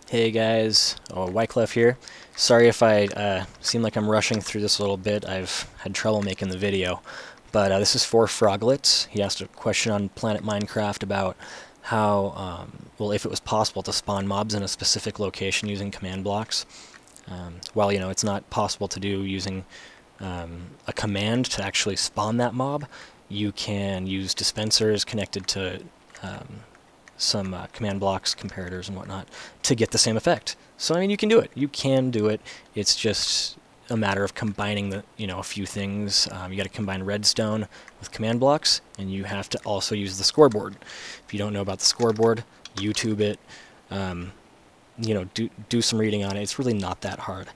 Hey guys, Wyclef here. Sorry if I seem like I'm rushing through this a little bit. I've had trouble making the video. But this is for Froglets. He asked a question on Planet Minecraft about how, well, if it was possible to spawn mobs in a specific location using command blocks. While, it's not possible to do using a command to actually spawn that mob, you can use dispensers connected to some command blocks, comparators, and whatnot to get the same effect. So, I mean, you can do it. You can do it. It's just a matter of combining the, a few things. You got to combine redstone with command blocks, and you have to also use the scoreboard. If you don't know about the scoreboard, YouTube it. Do some reading on it. It's really not that hard.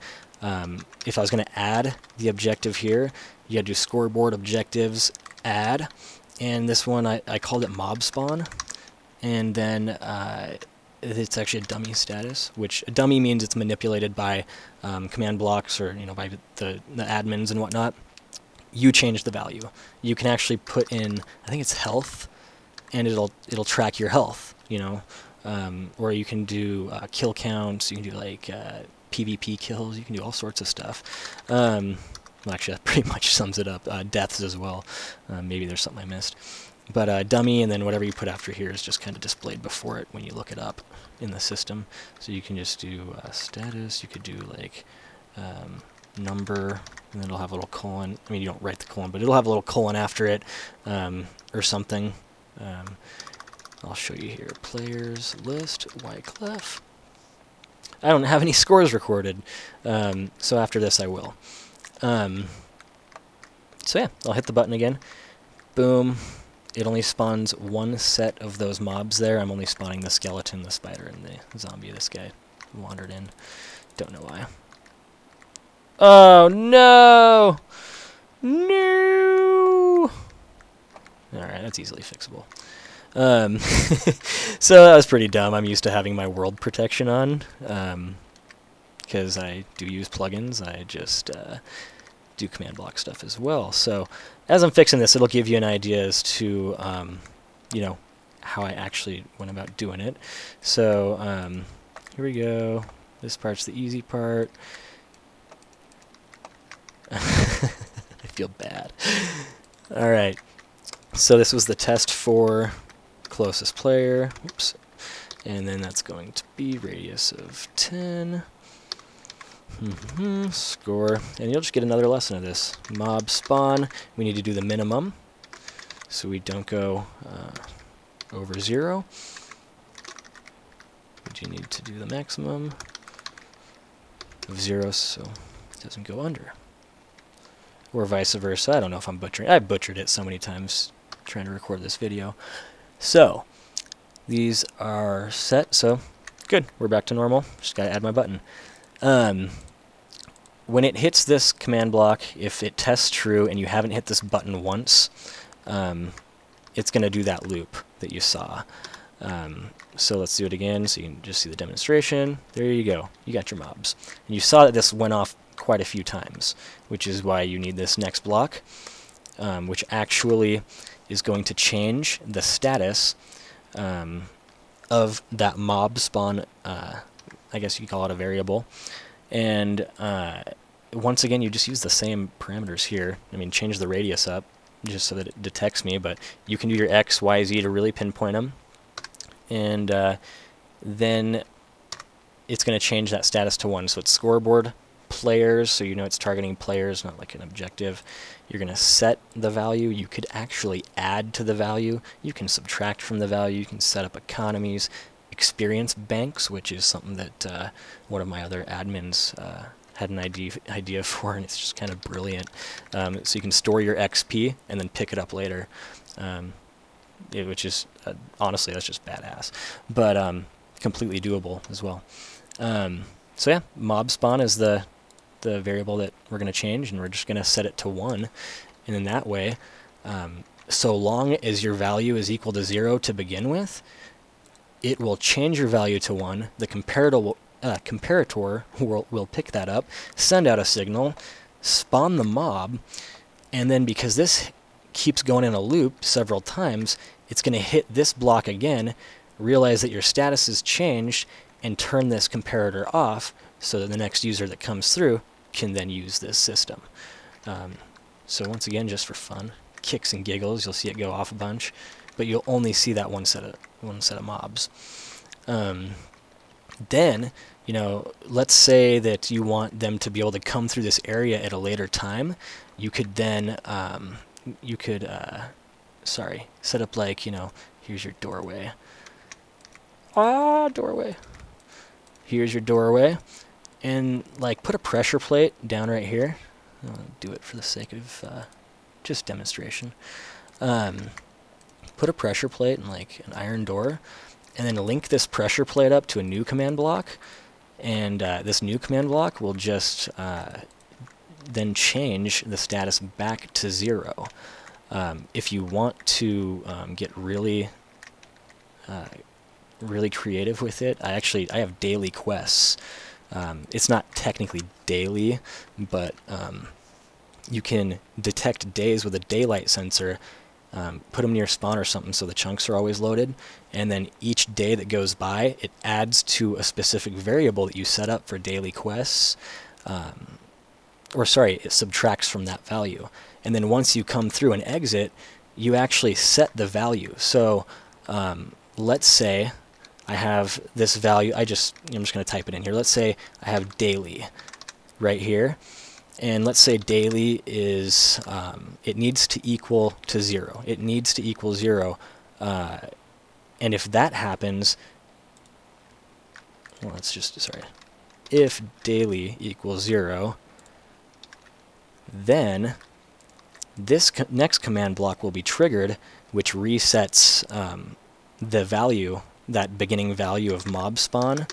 If I was going to add the objective here, you got to do scoreboard objectives add, and this one I called it mob spawn. And then it's actually a dummy status, which a dummy means it's manipulated by command blocks or by the admins and whatnot. You change the value. You can actually put in, I think it's health, and it'll track your health. Or you can do kill counts. You can do like PvP kills. You can do all sorts of stuff. Well, actually, that pretty much sums it up. Deaths as well. Maybe there's something I missed. But dummy, and then whatever you put after here is just kind of displayed before it when you look it up in the system. So you can just do status. You could do like number, and then it'll have a little colon. I mean, you don't write the colon, but it'll have a little colon after it, or something. I'll show you here. Players list Wyclef. I don't have any scores recorded, so after this I will. So yeah, I'll hit the button again. Boom. It only spawns one set of those mobs there. I'm only spawning the skeleton, the spider, and the zombie. This guy wandered in. Don't know why. Oh, no! No! Alright, that's easily fixable. So that was pretty dumb. I'm used to having my world protection on. Because I do use plugins. I just do command block stuff as well. So as I'm fixing this, it'll give you an idea as to how I actually went about doing it. So here we go. This part's the easy part. I feel bad. Alright, so this was the test for closest player. Oops. And then that's going to be radius of 10. Score, and you'll just get another lesson of this. Mob spawn, we need to do the minimum, so we don't go over 0. We do need to do the maximum of 0, so it doesn't go under. Or vice versa. I don't know if I'm butchering. I butchered it so many times trying to record this video. So, these are set, so good. We're back to normal. Just gotta add my button. When it hits this command block, if it tests true and you haven't hit this button once, it's going to do that loop that you saw. So let's do it again so you can just see the demonstration. There you go. You got your mobs. And you saw that this went off quite a few times, which is why you need this next block, which actually is going to change the status of that mob spawn. I guess you could call it a variable. And once again, you just use the same parameters here. I mean, change the radius up just so that it detects me, but you can do your X, Y, Z to really pinpoint them. And then it's going to change that status to 1. So it's scoreboard players, so it's targeting players, not like an objective. You're going to set the value. You could actually add to the value. You can subtract from the value. You can set up economies. Experience banks, which is something that one of my other admins had an idea for, and it's just kind of brilliant. So you can store your XP and then pick it up later, which is honestly, that's just badass, but completely doable as well. So yeah, mob spawn is the variable that we're going to change, and we're just going to set it to 1, and in that way, so long as your value is equal to 0 to begin with, it will change your value to 1. The comparator will pick that up, send out a signal, spawn the mob, and then because this keeps going in a loop several times, it's going to hit this block again, realize that your status has changed, and turn this comparator off so that the next user that comes through can then use this system. So once again, just for fun, kicks and giggles, you'll see it go off a bunch, but you'll only see that one set of mobs. Then, you know, let's say that you want them to be able to come through this area at a later time. You could then, set up like, you know, here's your doorway. Doorway. Here's your doorway. And, like, put a pressure plate down right here. I'll do it for the sake of just demonstration. Put a pressure plate and, like, an iron door. And then link this pressure plate up to a new command block. And this new command block will just then change the status back to 0. If you want to get really creative with it, I have daily quests. It's not technically daily, but you can detect days with a daylight sensor, put them near spawn or something so the chunks are always loaded, and then each day that goes by, it adds to a specific variable that you set up for daily quests, it subtracts from that value. And then once you come through and exit, you actually set the value. So let's say I have this value, I'm just going to type it in here. Let's say I have daily right here. And let's say daily is, it needs to equal to 0. It needs to equal 0. And if that happens, well, if daily equals 0, then this next command block will be triggered, which resets the value, that beginning value of mob spawn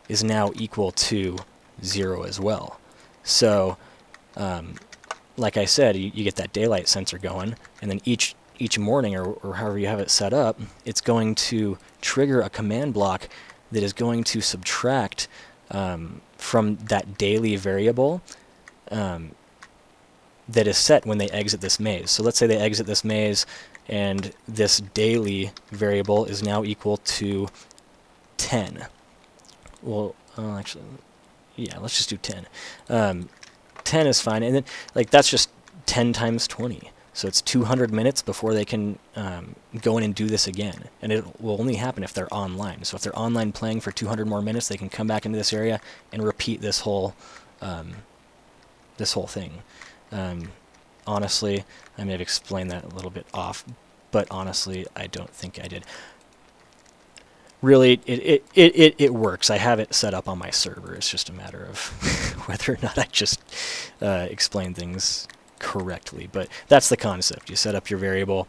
is now equal to 0 as well. So, like I said, you get that daylight sensor going, and then each morning, or however you have it set up, it's going to trigger a command block that is going to subtract from that daily variable that is set when they exit this maze. So let's say they exit this maze, and this daily variable is now equal to 10. Well, actually, yeah, let's just do 10. 10 is fine, and then like that's just 10 times 20. So it's 200 minutes before they can go in and do this again. And it will only happen if they're online. So if they're online playing for 200 more minutes, they can come back into this area and repeat this whole thing. Honestly, I may have explained that a little bit off, but honestly, I don't think I did. Really, it works. I have it set up on my server. It's just a matter of whether or not I just explain things correctly. But that's the concept. You set up your variable,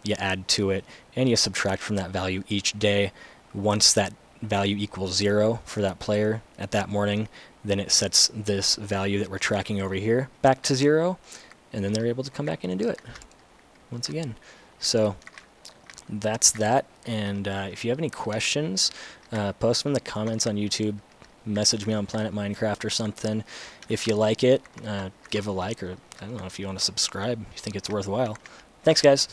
you add to it, and you subtract from that value each day. Once that value equals 0 for that player at that morning, then it sets this value that we're tracking over here back to 0, and then they're able to come back in and do it once again. So that's that, and if you have any questions, post them in the comments on YouTube, message me on Planet Minecraft or something. If you like it, give a like, or I don't know if you want to subscribe, if you think it's worthwhile. Thanks, guys.